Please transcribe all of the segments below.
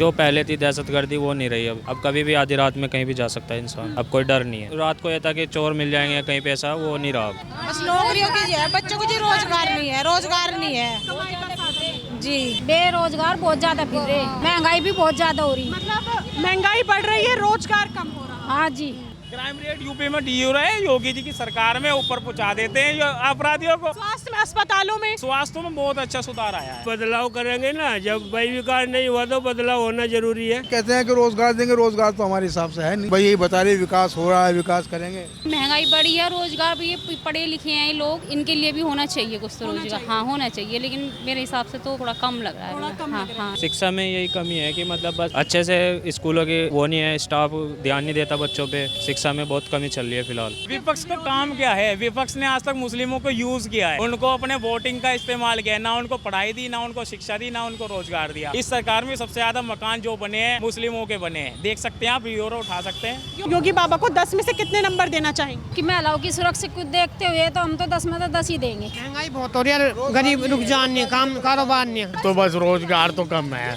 जो पहले थी दहशतगर्दी वो नहीं रही। अब कभी भी आधी रात में कहीं भी जा सकता है इंसान, अब कोई डर नहीं है। रात को ये था कि चोर मिल जाएंगे कहीं पे, ऐसा वो नहीं रहा अब। बस नौकरियों की जो है, बच्चों को जी रोजगार नहीं है जी। बेरोजगार बहुत ज्यादा फिर रहे, महंगाई भी बहुत ज्यादा हो रही। मतलब महंगाई बढ़ रही है, रोजगार कम हो रहा है। हाँ जी। क्राइम रेट यूपी में डी हो रहा है, योगी जी की सरकार में ऊपर पहुंचा देते हैं ये अपराधियों को। स्वास्थ्य में, अस्पतालों में, स्वास्थ्य में बहुत अच्छा सुधार आया है। बदलाव करेंगे ना, जब भाई विकास नहीं हुआ तो बदलाव होना जरूरी है। कहते हैं कि रोजगार देंगे, रोजगार तो हमारे हिसाब से है नहीं। भाई यही बता रहे विकास हो रहा है, विकास करेंगे। महंगाई बढ़ी है, रोजगार भी, ये पढ़े लिखे हैं लोग, इनके लिए भी होना चाहिए कुछ तो रोजगार। हाँ होना चाहिए, लेकिन मेरे हिसाब से तो थोड़ा कम लग रहा है। हाँ। शिक्षा में यही कमी है कि मतलब बस अच्छे से स्कूलों की वो नहीं है, स्टाफ ध्यान नहीं देता बच्चों पे। शिक्षा में बहुत कमी चल रही है फिलहाल। विपक्ष का काम क्या है? विपक्ष ने आज तक मुस्लिमों को यूज किया है, उनको अपने वोटिंग का इस्तेमाल किया है। ना उनको पढ़ाई दी, ना उनको शिक्षा दी, ना उनको रोजगार दिया। इस सरकार में सबसे ज्यादा मकान जो बने हैं मुस्लिमों के बने हैं, देख सकते हैं आप, ब्यूरो उठा सकते हैं। योगी बाबा को 10 में से कितने नंबर देना चाहेंगे? कि महिलाओं की सुरक्षा को देखते हुए तो हम तो 10 में तो 10 ही देंगे। महंगाई बहुत हो रही है, गरीब रुक जान नहीं, काम कारोबार नहीं। तो बस रोजगार तो कम है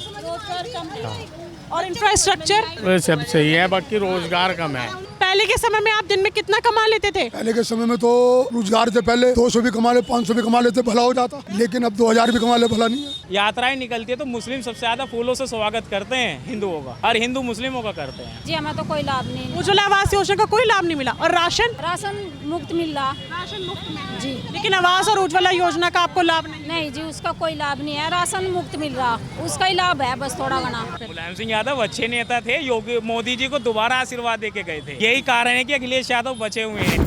और इंफ्रास्ट्रक्चर सब सही है, बाकी रोजगार कम है। पहले के समय में आप दिन में कितना कमा लेते थे? पहले के समय में तो रोजगार से पहले 200 भी कमा ले, 500 भी कमा लेते, भला हो जाता। लेकिन अब 2000 भी कमा ले, भला नहीं है। यात्राएं निकलती है तो मुस्लिम सबसे ज्यादा फूलों से स्वागत करते हैं हिंदुओं का, और हिंदू मुस्लिमों का करते हैं। जी हमें तो कोई लाभ नहीं। उज्ज्वला आवास योजना का कोई लाभ नहीं मिला। और राशन मुफ्त मिल रहा। राशन मुफ्त में जी। लेकिन आवास और उज्ज्वला योजना का आपको लाभ नहीं? नहीं जी, उसका कोई लाभ नहीं है। राशन मुफ्त मिल रहा, उसका ही लाभ है बस थोड़ा घना। मुलायम सिंह यादव अच्छे नेता थे, योगी मोदी जी को दोबारा आशीर्वाद देके गए थे। यही कारण है कि अखिलेश यादव बचे हुए हैं।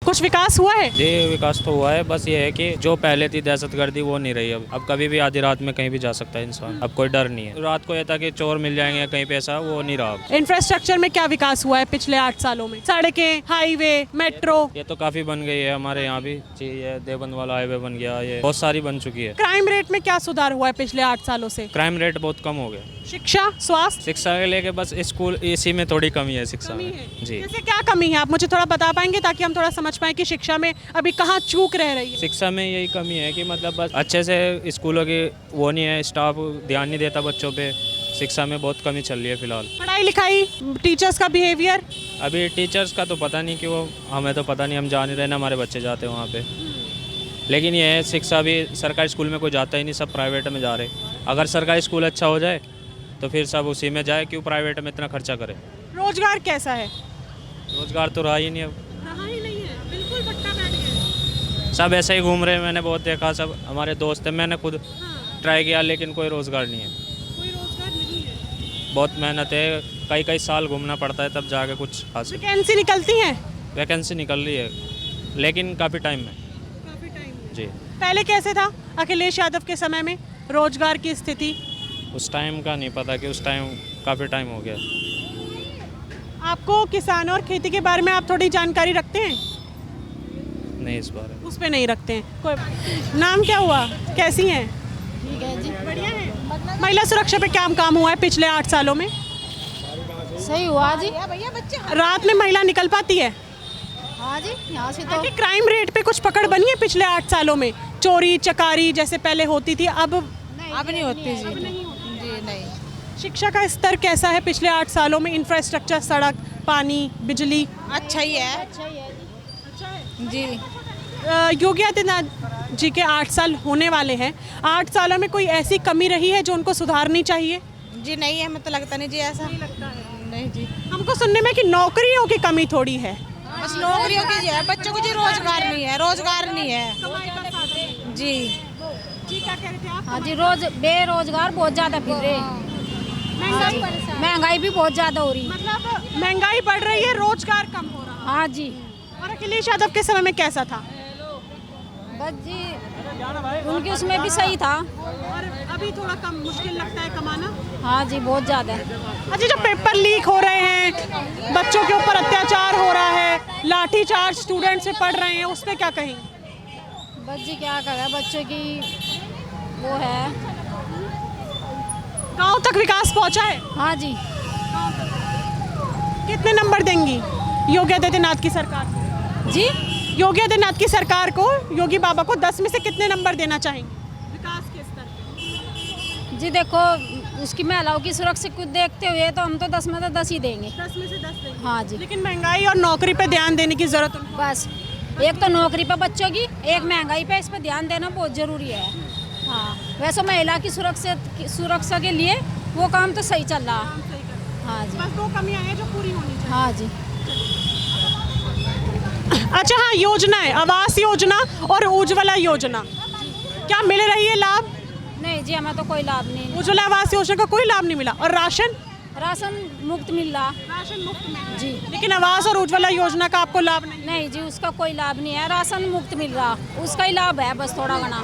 कुछ विकास हुआ है? जी विकास तो हुआ है, बस ये है कि जो पहले थी दहशतगर्दी वो नहीं रही। अब कभी भी आधी रात में कहीं भी जा सकता है इंसान, अब कोई डर नहीं है। रात को ये था कि चोर मिल जाएंगे कहीं पे, ऐसा वो नहीं रहा अब। इंफ्रास्ट्रक्चर में क्या विकास हुआ है पिछले 8 सालों में? सड़कें, हाईवे, मेट्रो, ये तो काफी बन गई है हमारे यहाँ भी जी। ये देवबंद वाला हाईवे बन गया, ये बहुत सारी बन चुकी है। क्राइम रेट में क्या सुधार हुआ है पिछले 8 सालों से? क्राइम रेट बहुत कम हो गया। शिक्षा, स्वास्थ्य? शिक्षा के लेके बस स्कूल, इसी में थोड़ी कमी है शिक्षा में जी। जैसे क्या कमी है, आप मुझे थोड़ा बता पाएंगे ताकि हम थोड़ा समझ पाएं कि शिक्षा में अभी कहाँ चूक रह रही है? शिक्षा में यही कमी है कि मतलब बस अच्छे से स्कूलों की वो नहीं है, स्टाफ ध्यान नहीं देता बच्चों पे। शिक्षा में बहुत कमी चल रही है फिलहाल। पढ़ाई लिखाई, टीचर्स का बिहेवियर? अभी टीचर्स का तो पता नहीं कि वो, हमें तो पता नहीं, हम जा नहीं रहे ना, हमारे बच्चे जाते हैं वहाँ पे। लेकिन ये है शिक्षा भी, सरकारी स्कूल में कोई जाता ही नहीं, सब प्राइवेट में जा रहे। अगर सरकारी स्कूल अच्छा हो जाए तो फिर सब उसी में जाए, क्यों प्राइवेट में इतना खर्चा करे। रोजगार कैसा है? रोजगार तो रहा ही नहीं अब, रहा ही नहीं है, बिल्कुल भट्टा बैठ गया। सब ऐसे ही घूम रहे हैं। मैंने बहुत देखा, सब हमारे दोस्त हैं, मैंने खुद ट्राई किया, लेकिन कोई रोज़गार नहीं है। कोई रोजगार नहीं है। बहुत मेहनत है, कई साल घूमना पड़ता है तब जाके कुछ हासिल। वैकेंसी निकलती है? वैकेंसी निकल रही है, लेकिन काफ़ी टाइम में। काफी टाइम जी। पहले कैसे था अखिलेश यादव के समय में रोजगार की स्थिति? उस टाइम का नहीं पता कि उस टाइम काफ़ी टाइम हो गया। आपको किसान और खेती के बारे में आप थोड़ी जानकारी रखते हैं? नहीं, इस बारे में उस पे नहीं रखते हैं। कोई नाम क्या हुआ, कैसी हैं? ठीक है जी, बढ़िया है। महिला सुरक्षा पे क्या काम हुआ है पिछले 8 सालों में? सही हुआ जी। रात में महिला निकल पाती है? हाँ जी, यहाँ से तो क्राइम रेट पे कुछ पकड़ बनी है पिछले 8 सालों में? चोरी चकारी जैसे पहले होती थी, अब अब नहीं होती जी। जी नहीं। शिक्षा का स्तर कैसा है पिछले 8 सालों में? इंफ्रास्ट्रक्चर, सड़क, पानी, बिजली? अच्छा ही है जी। योगी आदित्यनाथ जी के 8 साल होने वाले हैं। 8 सालों में कोई ऐसी कमी रही है जो उनको सुधारनी चाहिए? जी नहीं है, हमें तो लगता नहीं जी ऐसा। नहीं लगता है। नहीं जी। हमको सुनने में कि नौकरियों की कमी थोड़ी है। बस नौकरियों की जो है, बच्चों को जी रोजगार नहीं है जी। जी क्या कह रहे थे आप? हाँ जी, बेरोजगार बहुत ज्यादा फिर रहे, महंगाई भी बहुत ज्यादा हो रही। मतलब महंगाई बढ़ रही है, रोजगार कम हो रहा है। हाँ जी। और अखिलेश यादव के समय में कैसा था? बस जी उनके उसमें भी सही था। और अभी थोड़ा कम मुश्किल लगता है कमाना? हाँ जी, बहुत ज्यादा। अच्छा, जो पेपर लीक हो रहे हैं, बच्चों के ऊपर अत्याचार हो रहा है, लाठीचार्ज स्टूडेंट से पढ़ रहे हैं, उस पर क्या कहेंगे? बस जी क्या करें, बच्चों की वो है। गांव तक विकास पहुंचा है? हाँ जी। कितने नंबर देंगी योगी आदित्यनाथ की सरकार जी? योगी आदित्यनाथ की सरकार को, योगी बाबा को 10 में से कितने नंबर देना चाहेंगे विकास के स्तर पे? जी देखो, उसकी महिलाओं की सुरक्षा को देखते हुए तो हम तो 10 में तो 10 ही देंगे। 10 में से 10 देंगे। हाँ जी। लेकिन महंगाई और नौकरी पे ध्यान देने की जरूरत है। बस एक तो नौकरी पे बच्चों की, एक महंगाई पे, इस पर ध्यान देना बहुत ज़रूरी है। हाँ, वैसे महिला की सुरक्षा के लिए वो काम तो सही चल रहा। हाँ जी। बस 2 कमियां हैं जो पूरी होनी चाहिए। हाँ जी। अच्छा हाँ, योजनाएं, आवास योजना और उज्ज्वला योजना, क्या मिल रही है लाभ? नहीं जी, हमें तो कोई लाभ नहीं। उज्ज्वला आवास योजना का कोई लाभ नहीं मिला। और राशन मुक्त मिल रहा। राशन मुफ्त में जी। लेकिन आवास और उज्ज्वला योजना का आपको लाभ नहीं? नहीं जी, उसका कोई लाभ नहीं है। राशन मुक्त मिल रहा, उसका ही लाभ है बस थोड़ा घना।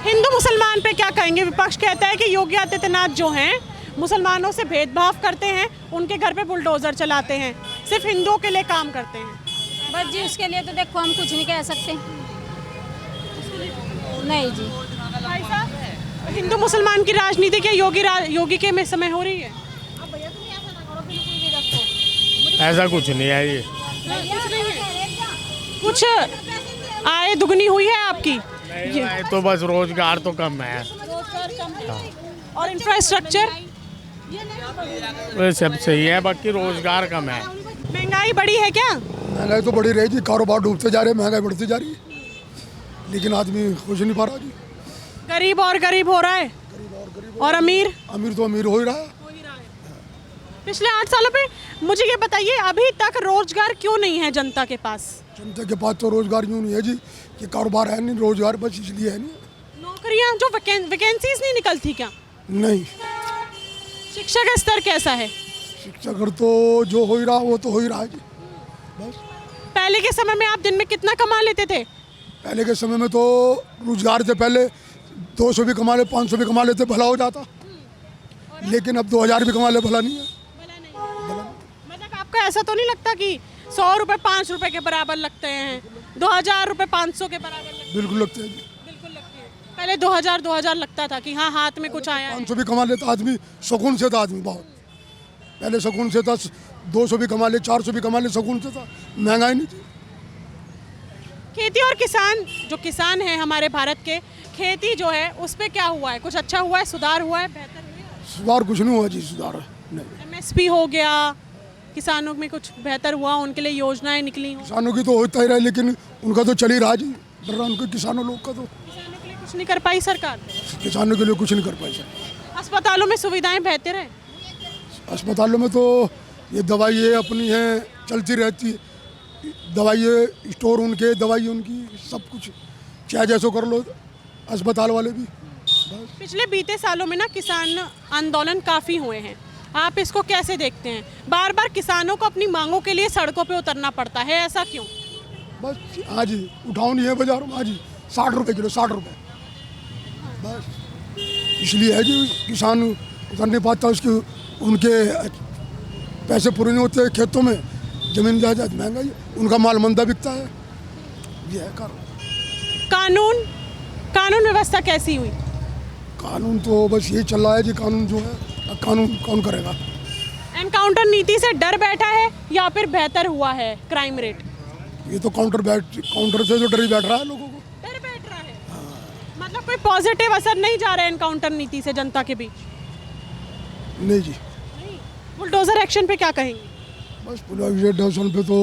हिंदू मुसलमान पे क्या कहेंगे? विपक्ष कहता है कि योगी आदित्यनाथ जो हैं मुसलमानों से भेदभाव करते हैं, उनके घर पे बुलडोजर चलाते हैं, सिर्फ हिंदुओं के लिए काम करते हैं। बस जी, उसके लिए तो देखो हम कुछ नहीं कह सकते। नहीं जी। भाई साहब, हिंदू मुसलमान की राजनीति क्या योगी के में समय हो रही है? ऐसा कुछ नहीं है ये। कुछ आय दुगनी हुई है आपकी? नहीं, तो बस रोजगार तो कम है। और इंफ्रास्ट्रक्चर? वो सब सही है, बाकी रोजगार कम है। महंगाई बढ़ी है क्या? महंगाई तो बढ़ी रहेगी, कारोबार डूबते जा रहे हैं, महंगाई बढ़ती जा रही है, लेकिन आदमी खुश नहीं पा रहा जी। गरीब और गरीब हो रहा है और अमीर तो अमीर हो ही रहा है। पिछले 8 सालों पे मुझे ये बताइए, अभी तक रोजगार क्यों नहीं है जनता के पास? जनता के पास तो रोजगार यूँ नहीं है जी कि कारोबार है नहीं, रोजगार बस इसलिए है नहीं। नौकरियां जो वैकेंसीज नहीं निकलती क्या? नहीं। शिक्षा का स्तर कैसा है? शिक्षा कर तो जो हो ही रहा वो तो हो ही रहा है जी। बस पहले के समय में आप दिन में कितना कमा लेते थे? पहले के समय में तो रोजगार से पहले 200 भी कमा ले, 500 भी कमा लेते, भला हो जाता, लेकिन अब 2000 भी कमा ले, भला नहीं है। मतलब आपको ऐसा तो नहीं लगता कि 100 रुपये 5 रुपये के बराबर लगते हैं, 2000 रुपये 500 के बराबर लगते हैं? बिल्कुल लगते हैं जी। बिल्कुल लगते हैं। पहले 2000 लगता था कि हाँ हाथ में कुछ आया है। 500 भी कमा लेता आदमी, सुकून से था आदमी, बहुत पहले सुकून से था। 200 भी कमा ले, 400 भी कमा ले, सुकून से था, महंगाई नहीं थी। खेती और किसान, जो किसान हैं हमारे भारत के, खेती जो है उस पर क्या हुआ है? कुछ अच्छा हुआ है, सुधार हुआ है, बेहतर हुआ है? सुधार कुछ नहीं हुआ जी, सुधार नहीं। MSP हो गया, किसानों में कुछ बेहतर हुआ, उनके लिए योजनाएं निकली हों? किसानों की तो होता ही रहा, लेकिन उनका तो चल ही रहा जी, डर रहा उनके किसानों लोग का। तो किसानों के लिए कुछ नहीं कर पाई सरकार? किसानों के लिए कुछ नहीं कर पाई सर। अस्पतालों में सुविधाएं बेहतर है? अस्पतालों में तो ये दवाइयाँ अपनी हैं, चलती रहती है, दवाइयाँ स्टोर उनके, दवाई उनकी, सब कुछ चाहे जैसो कर लो, अस्पताल वाले भी। बस पिछले बीते सालों में ना किसान आंदोलन काफ़ी हुए हैं, आप इसको कैसे देखते हैं? बार बार किसानों को अपनी मांगों के लिए सड़कों पे उतरना पड़ता है, ऐसा क्यों? बस हाँ जी, उठाओ नहीं है बाजारों में, हाँ जी 60 रुपये किलो, 60 रुपये, बस इसलिए है जी किसान उतर नहीं पाता, उसके उनके पैसे पूरे नहीं होते, खेतों में जमीन जायदाद महंगाई, उनका माल मंदा बिकता है, ये है कारण। कानून व्यवस्था कैसी हुई? कानून तो बस यही चल रहा है जी, कानून जो है, कानून कौन करेगा? एनकाउंटर नीति से डर बैठा है या फिर बेहतर हुआ है क्राइम रेट? ये तो काउंटर से जो डर ही बैठ रहा है लोगों को। डर बैठ रहा है? मतलब कोई पॉजिटिव असर नहीं जा रहा है एनकाउंटर नीति से जनता के बीच? नहीं जी। बुलडोजर एक्शन पे क्या कहेंगे? बस पुलिस पे तो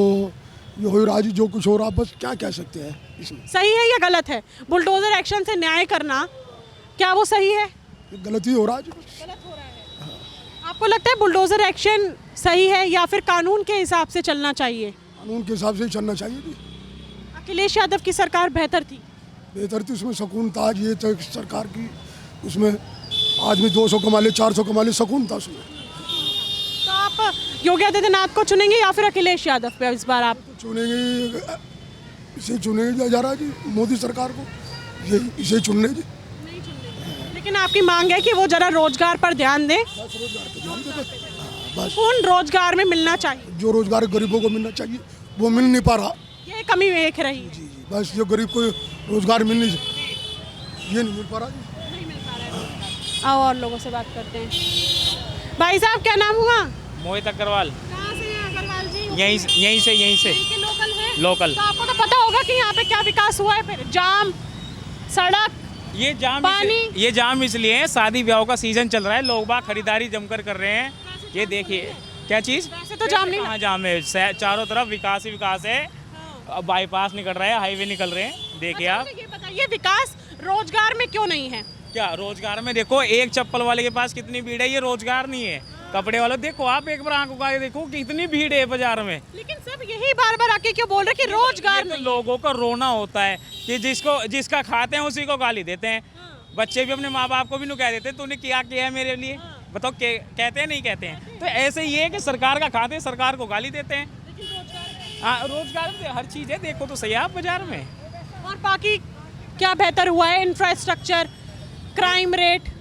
ये हो रहा जी, जो कुछ हो रहा, बस क्या कह सकते हैं इसमें। सही है या गलत है? बुलडोजर एक्शन से न्याय करना, क्या वो सही है? गलत ही हो रहा है जी, बस। गलत हो रहा है। आपको लगता है बुलडोजर एक्शन सही है या फिर कानून के हिसाब से चलना चाहिए? कानून के हिसाब से ही चलना चाहिए जी। अखिलेश यादव की सरकार बेहतर थी? बेहतर थी, उसमें सुकून था। ये तो सरकार की, उसमें आदमी 200 कमा ले, 400 कमा ले, सुकून था उसमें। तो आप योगी आदित्यनाथ को चुनेंगे या फिर अखिलेश यादव पे इस बार? आप चुनेंगे, इसे चुनेंगे जा रहा है जी, मोदी सरकार को, ये इसे चुनने जी। लेकिन आपकी मांग है कि वो जरा रोजगार पर ध्यान दें। बस रोजगार पे ध्यान दे, बस कौन रोजगार में मिलना चाहिए? जो रोजगार गरीबों को मिलना चाहिए वो मिल नहीं पा रहा। ये कमी देख रही है। जी जी, बस जो गरीब को रोजगार मिलनी, ये नहीं मिल पा रहा जी। आओ और लोगों से बात करते हैं। भाई साहब क्या नाम हुआ? मोहित अग्रवाल। कहाँ से हैं अग्रवाल जी? यहीं से यहीं के लोकल हैं? लोकल। तो आपको तो पता होगा कि यहाँ पे क्या विकास हुआ है फिर? जाम, सड़क, ये जाम इसलिए है, शादी ब्याह का सीजन चल रहा है, लोग बाग खरीदारी जमकर कर रहे हैं। ये देखिए क्या चीज़, वैसे तो जाम नहीं, कहाँ जाम है, चारों तरफ विकास ही विकास है। अब बाईपास निकल रहा है, हाईवे निकल रहे हैं, देखिए आप। ये बताइए विकास रोजगार में क्यों नहीं है? क्या रोजगार में देखो, एक चप्पल वाले के पास कितनी भीड़ है, ये रोजगार नहीं है। कपड़े वालों देखो आप, एक बार आंखों का देखो कितनी भीड़ है बाजार में। लेकिन सब यही बार बार आके क्यों बोल रहे कि रोजगार ये तो लोगों का रोना होता है कि जिसका खाते हैं उसी को गाली देते हैं। बच्चे भी अपने माँ बाप को भी कह देते हैं तूने क्या किया है मेरे लिए, बताओ कहते हैं नहीं कहते हैं। तो ऐसे ही है कि सरकार का खाते हैं, सरकार को गाली देते हैं। हाँ, रोजगार में हर चीज़ है, देखो तो सही आप बाजार में। और बाकी क्या बेहतर हुआ है? इंफ्रास्ट्रक्चर, क्राइम रेट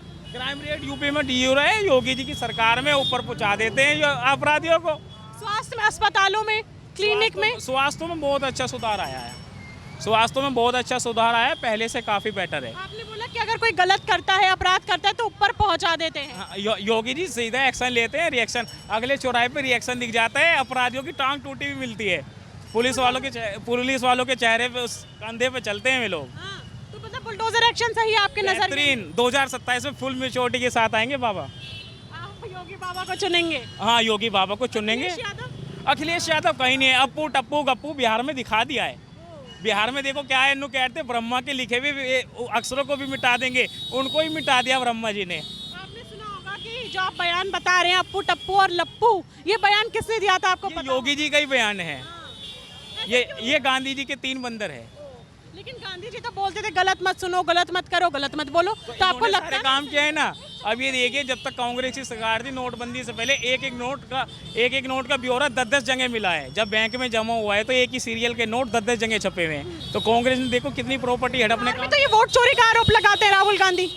यूपी में डी हो रहा है, योगी जी की सरकार में ऊपर पहुंचा देते हैं अपराधियों को। स्वास्थ्य में, अस्पतालों में, क्लिनिक में स्वास्थ्य में बहुत अच्छा सुधार आया है, स्वास्थ्य में बहुत अच्छा सुधार आया है, पहले से काफ़ी बेटर है। आपने बोला कि अगर कोई गलत करता है, अपराध करता है तो ऊपर पहुंचा देते हैं। हाँ, योगी जी सीधा एक्शन लेते हैं, रिएक्शन अगले चौराहे पे रिएक्शन दिख जाता है, अपराधियों की टांग टूटी हुई मिलती है। पुलिस वालों के चेहरे पे, उस कंधे पे चलते हैं वे लोग। तो मतलब बुलडोजर एक्शन सही है आपके नजर में? बेहतरीन, 2027 में फुल मेच्योरिटी के साथ आएंगे बाबा। आप योगी बाबा को चुनेंगे? हाँ, योगी बाबा को चुनेंगे। अखिलेश यादव कहीं नहीं है, अप्पू टप्पू गप्पू बिहार में दिखा दिया है। बिहार में देखो क्या है, इन्हों कहते ब्रह्मा के लिखे हुए अक्षरों को भी मिटा देंगे, उनको ही मिटा दिया ब्रह्मा जी ने। आपने सुना होगा कि जो आप बयान बता रहे हैं अप्पू टप्पू और लप्पू, ये बयान किसने दिया था आपको पता? योगी जी का ही बयान है। ये गांधी जी के 3 बंदर है। लेकिन गांधी जी तो बोलते थे गलत मत सुनो, गलत मत करो, गलत मत बोलो। तो आपको लगता है काम किया है ना? अब ये देखिए, जब तक कांग्रेस की सरकार थी, नोटबंदी से पहले एक एक नोट का ब्यौरा 10-10 जगह मिला है। जब बैंक में जमा हुआ है तो एक ही सीरियल के नोट 10-10 जगह छपे हुए हैं। तो कांग्रेस ने देखो कितनी प्रॉपर्टी हड़पने का। तो ये वोट चोरी का आरोप लगाते हैं राहुल गांधी।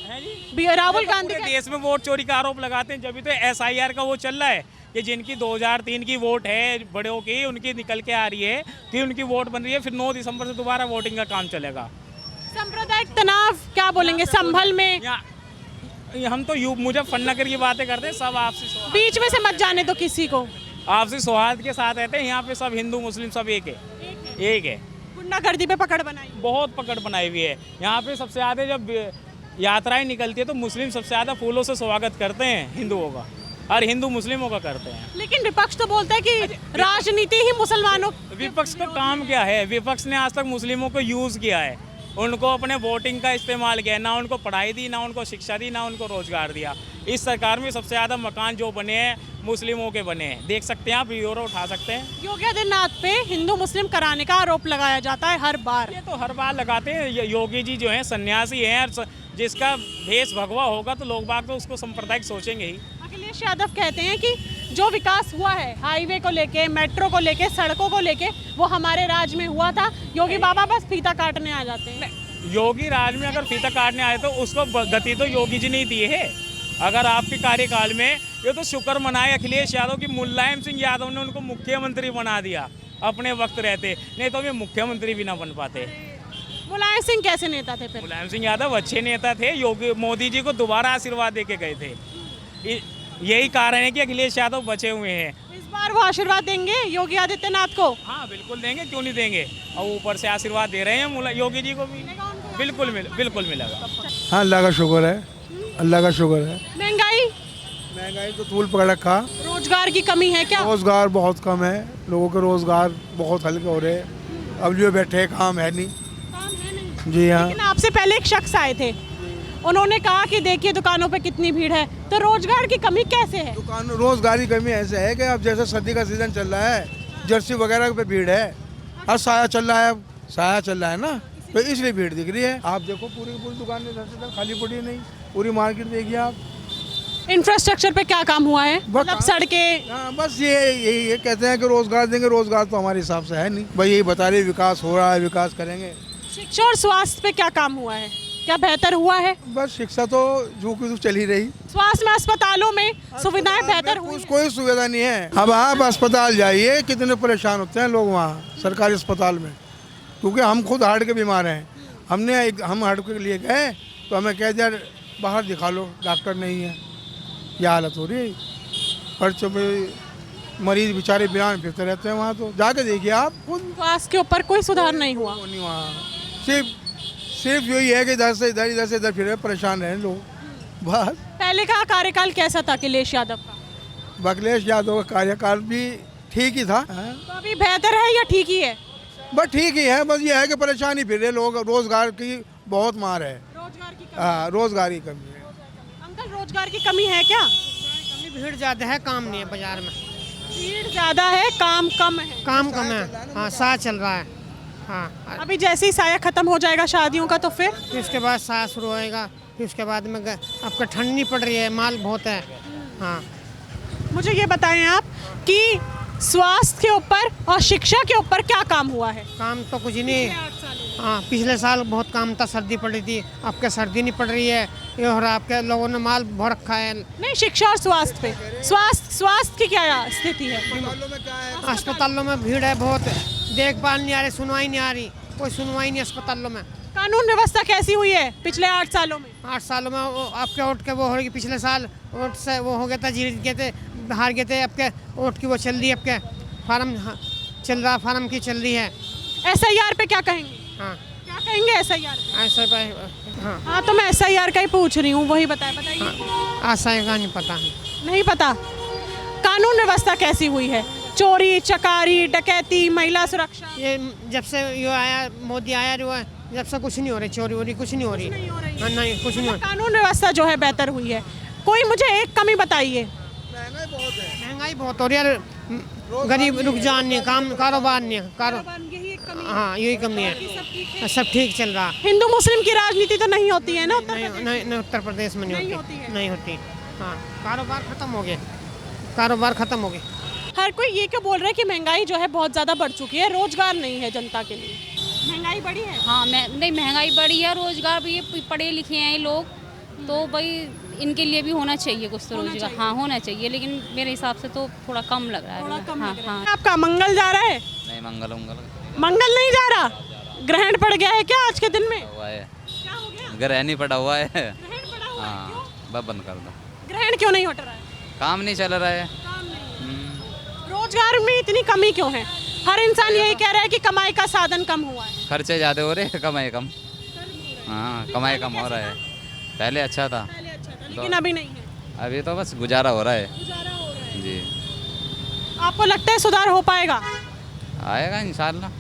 राहुल गांधी देश में वोट चोरी का आरोप लगाते हैं, जब तो SIR का वो चल रहा है कि जिनकी 2003 की वोट है बड़ों की, उनकी निकल के आ रही है कि उनकी वोट बन रही है, फिर 9 दिसंबर से दोबारा वोटिंग का काम चलेगा। सांप्रदायिक तनाव क्या बोलेंगे संभल में? हम तो मुजफ्फरनगर की बातें करते हैं, सब आपसी बीच में से मत जाने दो किसी को, आपसी सौहार्द के साथ रहते हैं। यहाँ पे सब हिंदू मुस्लिम सब एक है। गुंडागर्दी पे पकड़ बनाई, बहुत पकड़ बनाई हुई है। यहाँ पे सबसे ज़्यादा जब यात्राएं निकलती है तो मुस्लिम सबसे ज़्यादा फूलों से स्वागत करते हैं हिंदुओं का, और हिंदू मुस्लिमों का करते हैं। लेकिन विपक्ष तो बोलता है कि राजनीति ही मुसलमानों। विपक्ष का काम क्या है? विपक्ष ने आज तक मुस्लिमों को यूज़ किया है, उनको अपने वोटिंग का इस्तेमाल किया, ना उनको पढ़ाई दी, ना उनको शिक्षा दी, ना उनको रोजगार दिया। इस सरकार में सबसे ज़्यादा मकान जो बने हैं मुस्लिमों के बने हैं, देख सकते हैं आप, ब्यूरो उठा सकते हैं। योगी आदित्यनाथ पे हिंदू मुस्लिम कराने का आरोप लगाया जाता है हर बार। ये तो हर बार लगाते हैं। योगी जी जो हैं सन्यासी हैं, और जिसका भेष भगवा होगा तो लोग बाग तो उसको सांप्रदायिक सोचेंगे ही। अखिलेश यादव कहते हैं कि जो विकास हुआ है हाईवे को लेके, मेट्रो को लेके, सड़कों को लेके, वो हमारे राज में हुआ था। योगी बाबा बस फीता काटने आ जाते हैं। योगी राज में अगर फीता काटने आए तो उसको गति तो योगी जी ने ही दी है। अगर आपके कार्यकाल में, ये तो शुक्र मनाए अखिलेश यादव की मुलायम सिंह यादव ने उनको मुख्यमंत्री बना दिया अपने वक्त रहते, नहीं तो वे मुख्यमंत्री भी ना बन पाते। मुलायम सिंह कैसे नेता थे फिर? मुलायम सिंह यादव अच्छे नेता थे, मोदी जी को दोबारा आशीर्वाद देके गए थे। यही कारण है कि अखिलेश यादव बचे हुए हैं। इस बार वो आशीर्वाद देंगे योगी आदित्यनाथ को? हाँ बिल्कुल देंगे, क्यों नहीं देंगे। और ऊपर से आशीर्वाद दे रहे हैं योगी जी को भी, बिल्कुल मिलेगा। हाँ, अल्लाह का शुक्र है, अल्लाह का शुक्र है। महंगाई तो तूल पकड़ रखा। रोजगार की कमी है क्या? रोजगार बहुत कम है, लोगों के रोजगार बहुत हल्के हो रहे हैं। अब जो बैठे काम है नहीं। जी हाँ। लेकिन आपसे पहले एक शख्स आए थे, उन्होंने कहा कि देखिए दुकानों पे कितनी भीड़ है, तो रोजगार की कमी कैसे है? रोजगार की कमी ऐसे है कि अब जैसे सर्दी का सीजन चल रहा है, जर्सी वगैरह पे भीड़ है, और साया चल रहा है ना, तो इसलिए भीड़ दिख रही है। आप देखो पूरी दुकानें खाली पड़ी नहीं, पूरी मार्केट देखिए आप। इंफ्रास्ट्रक्चर पे क्या काम हुआ है? मतलब सड़कें? हाँ, बस ये कहते हैं कि रोजगार देंगे, रोजगार तो हमारे हिसाब से है नहीं। भाई यही बता रहे विकास हो रहा है, विकास करेंगे। शिक्षा और स्वास्थ्य पे क्या काम हुआ है? क्या बेहतर हुआ है? बस शिक्षा तो जो कुछ चल ही रही। स्वास्थ्य में, अस्पतालों में सुविधाएं बेहतर हुई? कोई सुविधा नहीं है। अब आप अस्पताल जाइए, कितने परेशान होते हैं लोग वहाँ सरकारी अस्पताल में, क्योंकि हम खुद हार्ट के बीमार हैं। हम हार्ट के लिए गए तो हमें कह दिया बाहर दिखा लो, डॉक्टर नहीं है। यह हालत हो रही है। पर्चों में मरीज बेचारे बिरान फिरते रहते हैं वहाँ, तो जाके देखिए आप खुद। स्वास्थ्य के ऊपर कोई सुधार नहीं हुआ? नहीं, वहाँ सिर्फ सिर्फ यही है कि इधर से इधर फिर परेशान रहे लोग बस। पहले का कार्यकाल कैसा था अखिलेश यादव का? अखिलेश यादव का कार्यकाल भी ठीक ही था, तो अभी बेहतर है या ठीक ही है? बस ठीक ही है। बस ये है कि परेशानी फिर रहे लोग, रोजगार की बहुत मार है। रोजगार की हाँ, रोजगार की कमी है। अंकल रोजगार की कमी है क्या? भीड़ ज़्यादा है, काम नहीं है बाजार में। भीड़ ज्यादा है, काम कम है। काम कम है, हाँ साथ चल रहा है। हाँ, अभी जैसे ही साया खत्म हो जाएगा शादियों का तो फिर फिर उसके बाद साथ शुरू होएगा, फिर उसके बाद में आपका ठंड नहीं पड़ रही है, माल बहुत है। हाँ, मुझे ये बताएं आप कि स्वास्थ्य के ऊपर और शिक्षा के ऊपर क्या काम हुआ है? काम तो कुछ नहीं। हाँ, पिछले साल बहुत काम था, सर्दी पड़ रही थी, आपके सर्दी नहीं पड़ रही है ये, और आपके लोगों ने माल बहुत रखा है। नहीं, शिक्षा और स्वास्थ्य पे, स्वास्थ्य की क्या स्थिति है? अस्पतालों में भीड़ है बहुत, देखभाल नहीं आ रही, सुनवाई नहीं आ रही, कोई सुनवाई नहीं अस्पतालों में। कानून व्यवस्था कैसी हुई है पिछले 8 सालों में? 8 सालों में आपके वोट के वो हो रही, पिछले साल वोट से वो हो गया था, जीत गए थे, हार गए थे, आपके वोट की वो चल रही है, आपके फार्म चल रहा, फार्म की चल रही है। SIR पे क्या कहेंगे? हाँ, क्या कहेंगे SIR? ऐसा हाँ, हाँ, तो मैं SIR का ही पूछ रही हूँ, वही बताइए। हाँ, ऐसा का नहीं पता है। नहीं पता। कानून व्यवस्था कैसी हुई है? चोरी चकारी डकैती महिला सुरक्षा? ये जब से ये आया, मोदी आया जो है, जब से कुछ नहीं हो रही, चोरी वोरी कुछ नहीं हो रही। हाँ, नहीं कुछ नहीं हो रही। कानून व्यवस्था जो है बेहतर हुई है। कोई मुझे एक कमी बताइए। महंगाई बहुत हो रही है, गरीब रुक जान नहीं, काम कारोबार नहीं है, हाँ यही कमी है। सब ठीक चल रहा। हिंदू मुस्लिम की राजनीति तो नहीं होती है ना उत्तर नहीं, प्रदेश? नहीं, नहीं उत्तर प्रदेश में नहीं होती, नहीं होती। हाँ, कारोबार खत्म हो गए, हर कोई ये क्यों बोल रहा है कि महंगाई जो है बहुत ज़्यादा बढ़ चुकी है, रोजगार नहीं है जनता के लिए? महंगाई बढ़ी है? हाँ, नहीं महंगाई बढ़ी है, रोजगार भी, ये पढ़े लिखे हैं ये लोग, तो भाई इनके लिए भी होना चाहिए कुछ तो रोजगार। हाँ, होना चाहिए, लेकिन मेरे हिसाब से तो थोड़ा कम लग रहा है। थोड़ा कम हाँ, लग रहा है। हाँ। आपका मंगल जा रहा है? नहीं, मंगल नहीं जा रहा? ग्रहण पड़ गया है क्या आज के दिन में? हुआ है, क्या हो गया? ग्रहण नहीं पड़ा हुआ है। ग्रहण पड़ा हुआ है, हाँ, बस बंद कर दो। क्यों? ग्रहण क्यों नहीं हट रहा है? काम नहीं चल रहा है। काम नहीं है। रोजगार में इतनी कमी क्यों है? हर इंसान यही कह रहा है कि कमाई का साधन कम हुआ है। खर्चे ज़्यादा हो रहे हैं, कमाई कम। हाँ, कमाई कम हो रहा है। पहले अच्छा था, लेकिन अभी नहीं है। अभी तो बस गुजारा हो रहा है। गुजारा हो रहा है। जी, आपको लगता है सुधार हो पाएगा? आएगा इंशाल्लाह,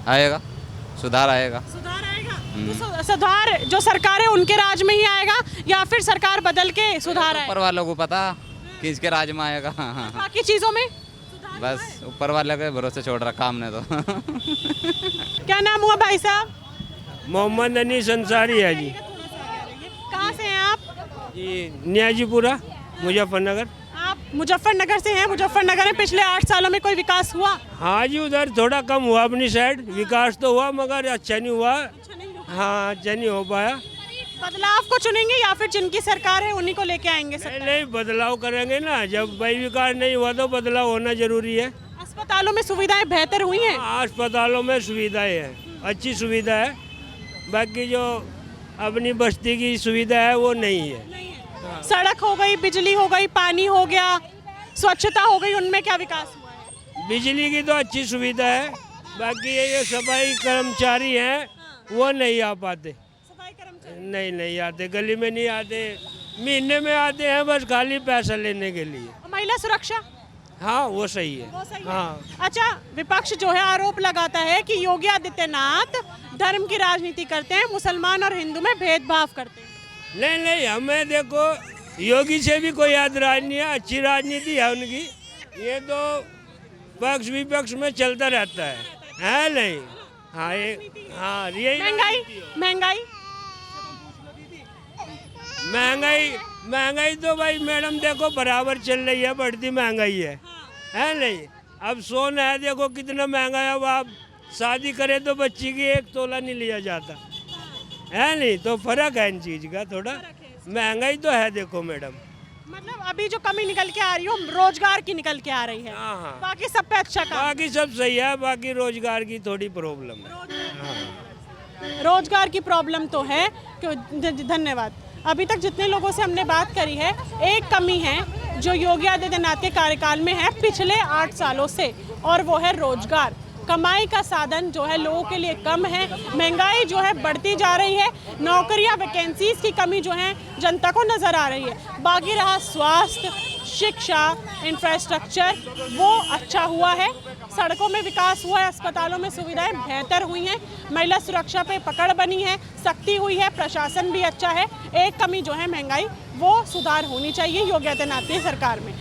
आएगा, सुधार आएगा। सुधार आएगा? तो सुधार जो सरकार है उनके राज में ही आएगा या फिर सरकार बदल के सुधार आएगा? ऊपर वालों को पता किसके राज में आएगा। बाकी चीजों में बस ऊपर वाले के भरोसे छोड़ रखा हमने तो। क्या नाम हुआ भाई साहब? मोहम्मद अनीस अंसारी है जी। कहाँ से हैं आप? जी, न्याजीपुरा, मुजफ्फरनगर। आप मुजफ्फरनगर से हैं? मुजफ्फरनगर में पिछले 8 सालों में कोई विकास हुआ? हाँ जी, उधर थोड़ा कम हुआ अपनी साइड, विकास तो हुआ मगर अच्छा नहीं हुआ। हाँ, अच्छा नहीं हो पाया। बदलाव को चुनेंगे या फिर जिनकी सरकार है उन्हीं को लेके आएंगे? नहीं, बदलाव करेंगे ना, जब भाई विकास नहीं हुआ तो बदलाव होना जरूरी है। अस्पतालों में सुविधाएं बेहतर हुई हैं? अस्पतालों में सुविधाएं हैं, अच्छी सुविधा है, बाकी जो अपनी बस्ती की सुविधा है वो नहीं है। सड़क हो गई, बिजली हो गई, पानी हो गया, स्वच्छता हो गई, उनमें क्या विकास हुआ है? बिजली की तो अच्छी सुविधा है, बाकी ये सफाई कर्मचारी हैं वो नहीं आ पाते। नहीं आते, गली में नहीं आते, महीने में आते हैं बस खाली पैसा लेने के लिए। महिला सुरक्षा? हाँ, वो सही है। हाँ। अच्छा, विपक्ष जो है आरोप लगाता है कि योगी आदित्यनाथ धर्म की राजनीति करते हैं, मुसलमान और हिंदू में भेदभाव करते हैं। नहीं, हमें देखो योगी से भी कोई यादराज नहीं है, अच्छी राजनीति है उनकी, ये तो पक्ष विपक्ष में चलता रहता है नहीं। हाँ, हाँ, यही महंगाई तो भाई मैडम देखो बराबर चल रही है, बढ़ती महंगाई है नहीं। अब सोना है देखो कितना महंगा है, अब आप शादी करें तो बच्ची की 1 तोला नहीं लिया जाता है नहीं, तो फर्क है इन चीज का थोड़ा। महंगाई तो है देखो मैडम। मतलब अभी जो कमी निकल के आ रही हो रोजगार की निकल के आ रही है। हाँ। बाकी सब पे अच्छा काम। बाकी सब सही है, बाकी रोजगार की थोड़ी प्रॉब्लम है। रोजगार की प्रॉब्लम तो है। धन्यवाद। अभी तक जितने लोगों से हमने बात करी है, एक कमी है जो योगी आदित्यनाथ के कार्यकाल में है पिछले 8 सालों से, और वो है रोजगार। कमाई का साधन जो है लोगों के लिए कम है, महंगाई जो है बढ़ती जा रही है, नौकरियां वैकेंसीज की कमी जो है जनता को नज़र आ रही है। बाकी रहा स्वास्थ्य, शिक्षा, इंफ्रास्ट्रक्चर, वो अच्छा हुआ है, सड़कों में विकास हुआ है, अस्पतालों में सुविधाएं बेहतर हुई हैं, महिला सुरक्षा पे पकड़ बनी है, सख्ती हुई है, प्रशासन भी अच्छा है। एक कमी जो है महंगाई, वो सुधार होनी चाहिए योगी आदित्यनाथ की सरकार में।